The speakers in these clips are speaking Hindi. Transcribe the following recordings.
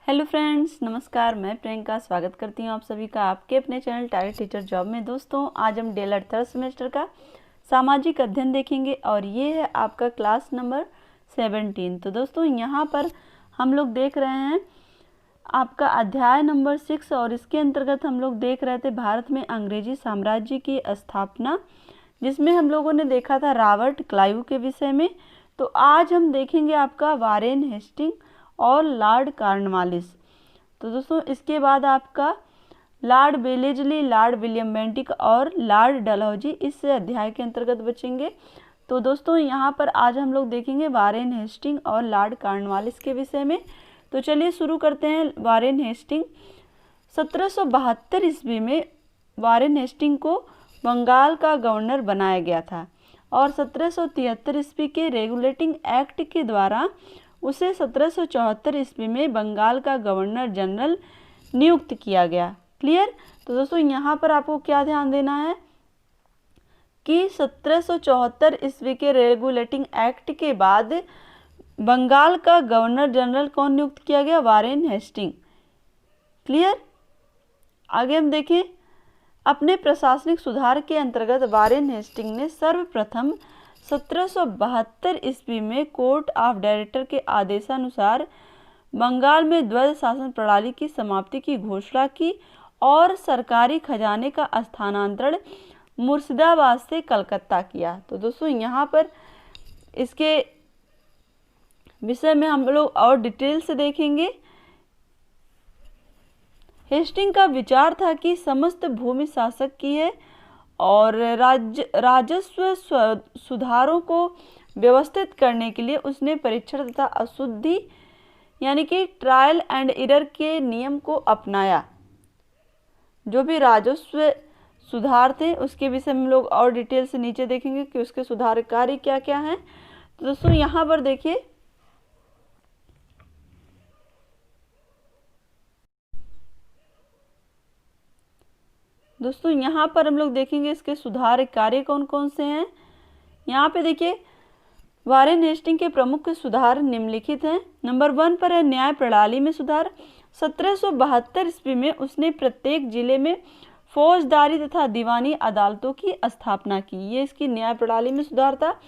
हेलो फ्रेंड्स, नमस्कार। मैं प्रियंका स्वागत करती हूँ आप सभी का आपके अपने चैनल टारगेट टीचर जॉब में। दोस्तों, आज हम DELED थर्ड सेमेस्टर का सामाजिक अध्ययन देखेंगे और ये है आपका क्लास नंबर 17। तो दोस्तों, यहाँ पर हम लोग देख रहे हैं आपका अध्याय नंबर 6 और इसके अंतर्गत हम लोग देख रहे थे भारत में अंग्रेजी साम्राज्य की स्थापना, जिसमें हम लोगों ने देखा था रॉबर्ट क्लाइव के विषय में। तो आज हम देखेंगे आपका वारेन हेस्टिंग और लॉर्ड कॉर्नवालिस। तो दोस्तों, इसके बाद आपका Lord Wellesley, Lord William Bentinck और लॉर्ड डलहौजी इस अध्याय के अंतर्गत बचेंगे। तो दोस्तों, यहाँ पर आज हम लोग देखेंगे वारेन हेस्टिंग और लॉर्ड कॉर्नवालिस के विषय में। तो चलिए शुरू करते हैं। वारेन हेस्टिंग 1772 ईस्वी में वारेन हेस्टिंग को बंगाल का गवर्नर बनाया गया था और 1773 ईस्वी के रेगुलेटिंग एक्ट के द्वारा उसे 1774 ईस्वी में बंगाल का गवर्नर जनरल नियुक्त किया गया। क्लियर। तो दोस्तों, यहाँ पर आपको क्या ध्यान देना है कि 1774 ईस्वी के रेगुलेटिंग एक्ट के बाद बंगाल का गवर्नर जनरल कौन नियुक्त किया गया? Warren Hastings. क्लियर। आगे हम देखें, अपने प्रशासनिक सुधार के अंतर्गत वारेन हेस्टिंग ने सर्वप्रथम 1772 ईस्वी में कोर्ट ऑफ डायरेक्टर के आदेशानुसार बंगाल में द्वैध शासन प्रणाली की समाप्ति की घोषणा की और सरकारी खजाने का स्थानांतरण मुर्शिदाबाद से कलकत्ता किया। तो दोस्तों, यहाँ पर इसके विषय में हम लोग और डिटेल से देखेंगे। हेस्टिंग का विचार था कि समस्त भूमि शासक की है और राजस्व सुधारों को व्यवस्थित करने के लिए उसने परीक्षण तथा अशुद्धि यानी कि ट्रायल एंड एरर के नियम को अपनाया। जो भी राजस्व सुधार थे उसके विषय में हम लोग और डिटेल से नीचे देखेंगे कि उसके सुधार कार्य क्या क्या हैं। तो दोस्तों, यहाँ पर देखिए, दोस्तों यहाँ पर हम लोग देखेंगे इसके सुधार कार्य कौन कौन से हैं। यहाँ पे देखिए, वारेन हेस्टिंग के प्रमुख सुधार निम्नलिखित हैं। नंबर 1 पर है न्याय प्रणाली में सुधार। 1772 ईस्वी में उसने प्रत्येक जिले में फौजदारी तथा दीवानी अदालतों की स्थापना की। ये इसकी न्याय प्रणाली में सुधार था।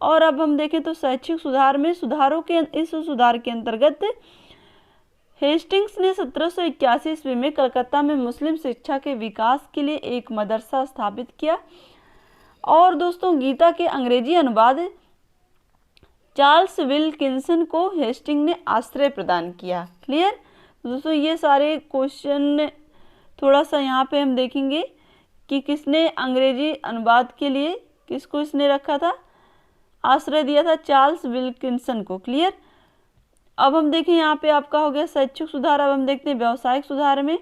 और अब हम देखें तो शैक्षिक सुधार में इस सुधार के अंतर्गत हेस्टिंग्स ने 1781 ईस्वी में कलकत्ता में मुस्लिम शिक्षा के विकास के लिए एक मदरसा स्थापित किया। और दोस्तों, गीता के अंग्रेजी अनुवाद चार्ल्स विल्किंसन को हेस्टिंग ने आश्रय प्रदान किया। क्लियर। दोस्तों, ये सारे क्वेश्चन थोड़ा सा यहाँ पे हम देखेंगे कि किसने अंग्रेजी अनुवाद के लिए किसको इसने रखा था, आश्रय दिया था? चार्ल्स विल्किंसन को। क्लियर। अब हम देखें, यहाँ पे आपका हो गया शैक्षिक सुधार। अब हम देखते हैं व्यावसायिक सुधार में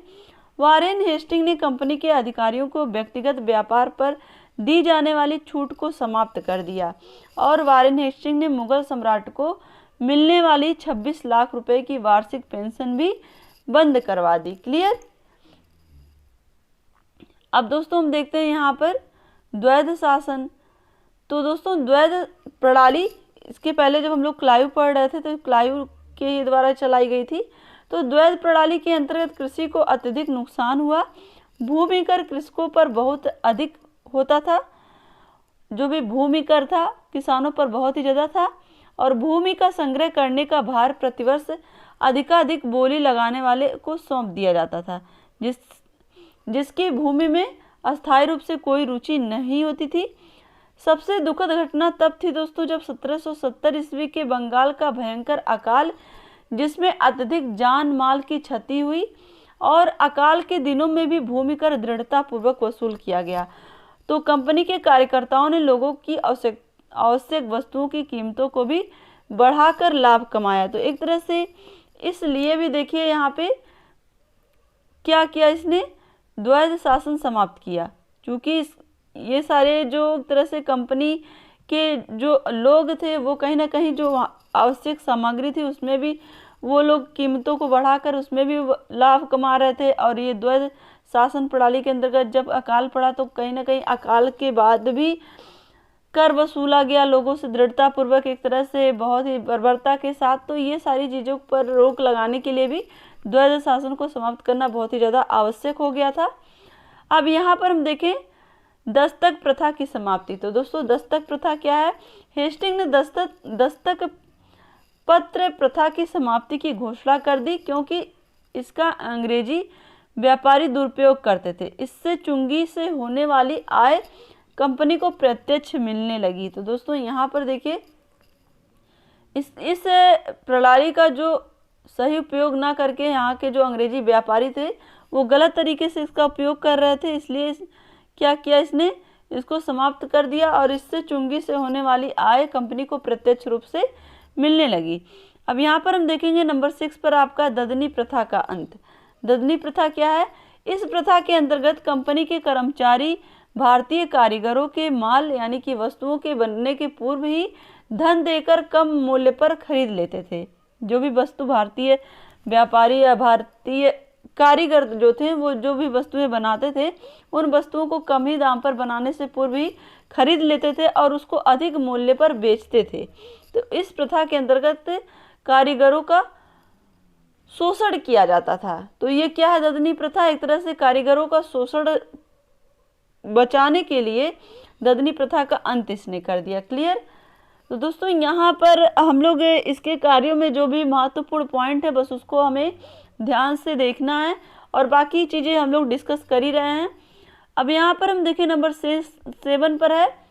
वारेन हेस्टिंग ने कंपनी के अधिकारियों को व्यक्तिगत व्यापार पर दी जाने वाली छूट को समाप्त कर दिया और वारेन हेस्टिंग ने मुगल सम्राट को मिलने वाली 26 लाख रुपए की वार्षिक पेंशन भी बंद करवा दी। क्लियर। अब दोस्तों, हम देखते हैं यहाँ पर द्वैध शासन। तो दोस्तों, द्वैध प्रणाली, इसके पहले जब हम लोग क्लाइव पढ़ रहे थे तो क्लाइव के द्वारा चलाई गई थी। तो द्वैध प्रणाली के अंतर्गत कृषि को अत्यधिक नुकसान हुआ। भूमि कर कृषकों पर बहुत अधिक होता था। जो भी भूमि कर था किसानों पर बहुत ही ज़्यादा था और भूमि का संग्रह करने का भार प्रतिवर्ष अधिकाधिक बोली लगाने वाले को सौंप दिया जाता था, जिसकी भूमि में अस्थायी रूप से कोई रुचि नहीं होती थी। सबसे दुखद घटना तब थी दोस्तों जब 1770 ईस्वी के बंगाल का भयंकर अकाल, जिसमें अत्यधिक जान माल की क्षति हुई और अकाल के दिनों में भी भूमि कर दृढ़ता पूर्वक वसूल किया गया। तो कंपनी के कार्यकर्ताओं ने लोगों की आवश्यक वस्तुओं की कीमतों को भी बढ़ाकर लाभ कमाया। तो एक तरह से इसलिए भी देखिए यहाँ पे क्या किया इसने, द्वैध शासन समाप्त किया, क्योंकि ये सारे जो तरह से कंपनी के जो लोग थे वो कहीं ना कहीं जो आवश्यक सामग्री थी उसमें भी वो लोग कीमतों को बढ़ाकर उसमें भी लाभ कमा रहे थे। और ये द्वैध शासन प्रणाली के अंतर्गत जब अकाल पड़ा तो कहीं ना कहीं अकाल के बाद भी कर वसूला गया लोगों से दृढ़ता पूर्वक, एक तरह से बहुत ही बर्बरता के साथ। तो ये सारी चीज़ों पर रोक लगाने के लिए भी द्वैध शासन को समाप्त करना बहुत ही ज़्यादा आवश्यक हो गया था। अब यहाँ पर हम देखें दस्तक प्रथा की समाप्ति। तो दोस्तों दस्तक प्रथा क्या है? हेस्टिंग ने दस्तक पत्र प्रथा की समाप्ति की घोषणा कर दी, क्योंकि इसका अंग्रेजी व्यापारी दुरुपयोग करते थे। इससे चुंगी से होने वाली आय कंपनी को प्रत्यक्ष मिलने लगी। तो दोस्तों यहाँ पर देखिए इस प्रणाली का जो सही उपयोग ना करके यहाँ के जो अंग्रेजी व्यापारी थे वो गलत तरीके से इसका उपयोग कर रहे थे, इसलिए क्या किया इसने, इसको समाप्त कर दिया और इससे चुंगी से होने वाली आय कंपनी को प्रत्यक्ष रूप से मिलने लगी। अब यहाँ पर हम देखेंगे नंबर 6 पर आपका ददनी प्रथा का अंत। ददनी प्रथा क्या है? इस प्रथा के अंतर्गत कंपनी के कर्मचारी भारतीय कारीगरों के माल यानी कि वस्तुओं के बनने के पूर्व ही धन देकर कम मूल्य पर खरीद लेते थे। जो भी वस्तु भारतीय व्यापारी या भारतीय कारीगर जो थे वो जो भी वस्तुएं बनाते थे उन वस्तुओं को कम ही दाम पर बनाने से पूर्व ही खरीद लेते थे और उसको अधिक मूल्य पर बेचते थे। तो इस प्रथा के अंतर्गत कारीगरों का शोषण किया जाता था। तो ये क्या है? ददनी प्रथा। एक तरह से कारीगरों का शोषण बचाने के लिए ददनी प्रथा का अंत इसने कर दिया। क्लियर? तो दोस्तों यहाँ पर हम लोग इसके कार्यों में जो भी महत्वपूर्ण पॉइंट है बस उसको हमें ध्यान से देखना है और बाकी चीज़ें हम लोग डिस्कस कर ही रहे हैं। अब यहाँ पर हम देखें नंबर 7 पर है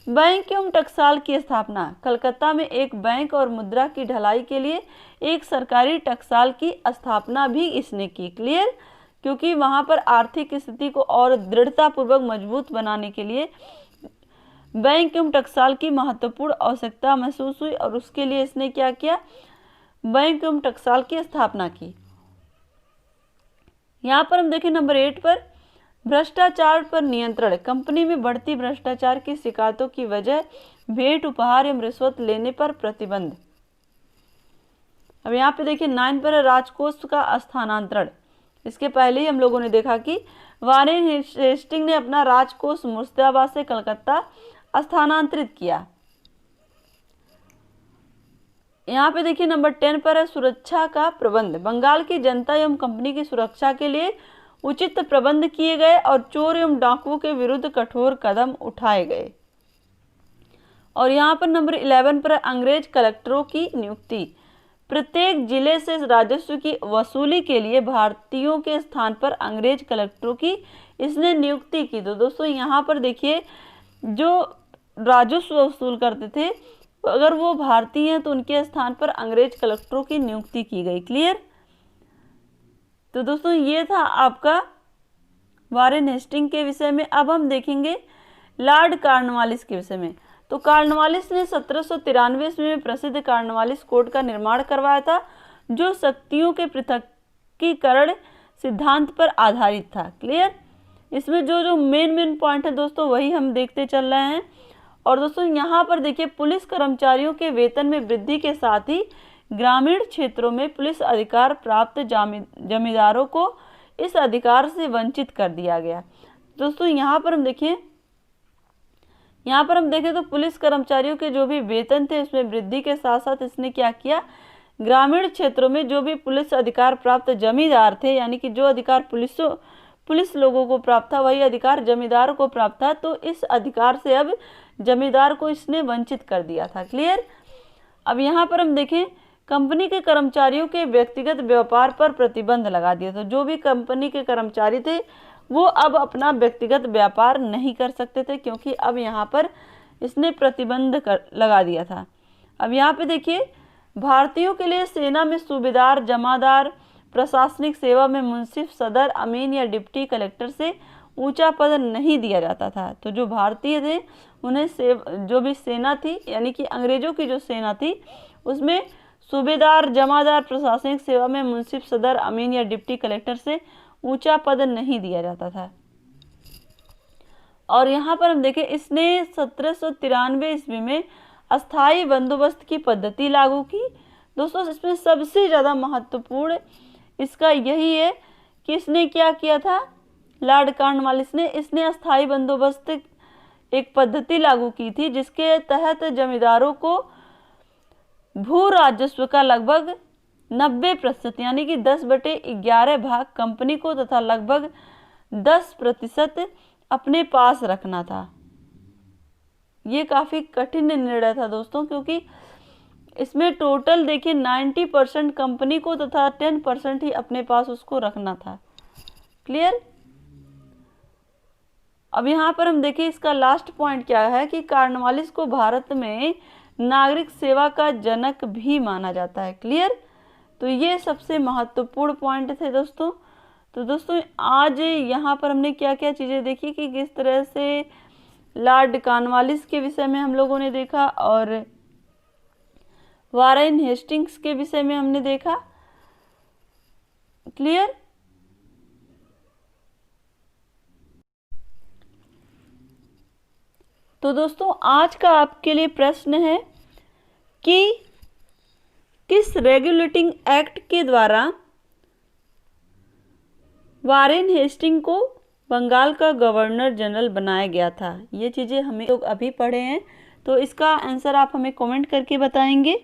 बैंक एवं टकसाल की स्थापना। कलकत्ता में एक बैंक और मुद्रा की ढलाई के लिए एक सरकारी टकसाल की स्थापना भी इसने की। क्लियर? क्योंकि वहाँ पर आर्थिक स्थिति को और दृढ़तापूर्वक मजबूत बनाने के लिए बैंक एवं टकसाल की महत्वपूर्ण आवश्यकता महसूस हुई और उसके लिए इसने क्या किया? बैंक एवं टकसाल की स्थापना की। यहाँ पर हम देखें नंबर 8 पर भ्रष्टाचार पर नियंत्रण। कंपनी में बढ़ती भ्रष्टाचार की शिकायतों की वजह भेंट उपहार एवं रिश्वत लेने पर प्रतिबंध। अब यहाँ पे देखिए 9 पर राजकोष का स्थानांतरण। इसके पहले ही हम लोगों ने देखा कि वारेन हेस्टिंग ने अपना राजकोष मुर्शिदाबाद से कलकत्ता स्थानांतरित किया। यहाँ पे देखिए नंबर 10 पर है सुरक्षा का प्रबंध। बंगाल की जनता एवं कंपनी की सुरक्षा के लिए उचित प्रबंध किए गए और चोर एवं डाकुओं के विरुद्ध कठोर कदम उठाए गए। और यहाँ पर नंबर 11 पर अंग्रेज कलेक्टरों की नियुक्ति। प्रत्येक जिले से राजस्व की वसूली के लिए भारतीयों के स्थान पर अंग्रेज कलेक्टरों की इसने नियुक्ति की। तो दोस्तों यहाँ पर देखिए जो राजस्व वसूल करते थे अगर वो भारतीय हैं तो उनके स्थान पर अंग्रेज कलेक्टरों की नियुक्ति की गई। क्लियर? तो दोस्तों ये था आपका वारेन हेस्टिंग के विषय में। अब हम देखेंगे लॉर्ड कॉर्नवालिस के विषय में। तो कॉर्नवालिस ने 1793 ईस्वी में प्रसिद्ध कॉर्नवालिस कोड का निर्माण करवाया था जो शक्तियों के पृथकीकरण सिद्धांत पर आधारित था। क्लियर? इसमें जो मेन पॉइंट है दोस्तों वही हम देखते चल रहे हैं। और दोस्तों यहाँ पर देखिए पुलिस कर्मचारियों के वेतन में वृद्धि के साथ ही ग्रामीण क्षेत्रों में पुलिस अधिकार प्राप्त जमींदारों को इस अधिकार से वंचित कर दिया गया। दोस्तों यहाँ पर हम देखें तो पुलिस कर्मचारियों के जो भी वेतन थे उसमें वृद्धि के साथ साथ इसने क्या किया? ग्रामीण क्षेत्रों में जो भी पुलिस अधिकार प्राप्त जमींदार थे यानी कि जो अधिकार पुलिस लोगों को प्राप्त था वही अधिकार जमींदार को प्राप्त था। तो इस अधिकार से अब जमींदार को इसने वंचित कर दिया था। क्लियर? अब यहाँ पर हम देखें कंपनी के कर्मचारियों के व्यक्तिगत व्यापार पर प्रतिबंध लगा दिया। तो जो भी कंपनी के कर्मचारी थे वो अब अपना व्यक्तिगत व्यापार नहीं कर सकते थे क्योंकि अब यहाँ पर इसने प्रतिबंध लगा दिया था। अब यहाँ पे देखिए भारतीयों के लिए सेना में सूबेदार, जमादार, प्रशासनिक सेवा में मुंसिफ, सदर, अमीन या डिप्टी कलेक्टर से ऊंचा पद नहीं दिया जाता था। तो जो भारतीय थे उन्हें जो भी सेना थी यानी कि अंग्रेजों की जो सेना थी उसमें सूबेदार, जमादार, प्रशासनिक सेवा में मुंसिफ, सदर, अमीन या डिप्टी कलेक्टर से ऊंचा पद नहीं दिया जाता था। और यहाँ पर हम देखें इसने 1793 ईस्वी में अस्थाई बंदोबस्त की पद्धति लागू की। दोस्तों इसमें सबसे ज़्यादा महत्वपूर्ण इसका यही है कि इसने क्या किया था? लॉर्ड कॉर्नवालिस ने इसने अस्थाई बंदोबस्त एक पद्धति लागू की थी जिसके तहत जमींदारों को भू राजस्व का लगभग 90% यानी कि 10/11 भाग कंपनी को तथा लगभग 10% अपने पास रखना था। ये काफी कठिन निर्णय था दोस्तों, क्योंकि इसमें टोटल देखिए 90% कंपनी को तथा 10% ही अपने पास उसको रखना था। क्लियर। अब यहाँ पर हम देखिए इसका लास्ट पॉइंट क्या है कि कॉर्नवालिस को भारत में नागरिक सेवा का जनक भी माना जाता है। क्लियर। तो ये सबसे महत्वपूर्ण पॉइंट थे दोस्तों। तो दोस्तों आज यहाँ पर हमने क्या क्या चीज़ें देखी कि किस तरह से लॉर्ड कॉर्नवालिस के विषय में हम लोगों ने देखा और वारेन हेस्टिंग्स के विषय में हमने देखा। क्लियर। तो दोस्तों आज का आपके लिए प्रश्न है कि किस रेगुलेटिंग एक्ट के द्वारा वारेन हेस्टिंग को बंगाल का गवर्नर जनरल बनाया गया था। ये चीज़ें हमें लोग अभी पढ़े हैं, तो इसका आंसर आप हमें कमेंट करके बताएंगे।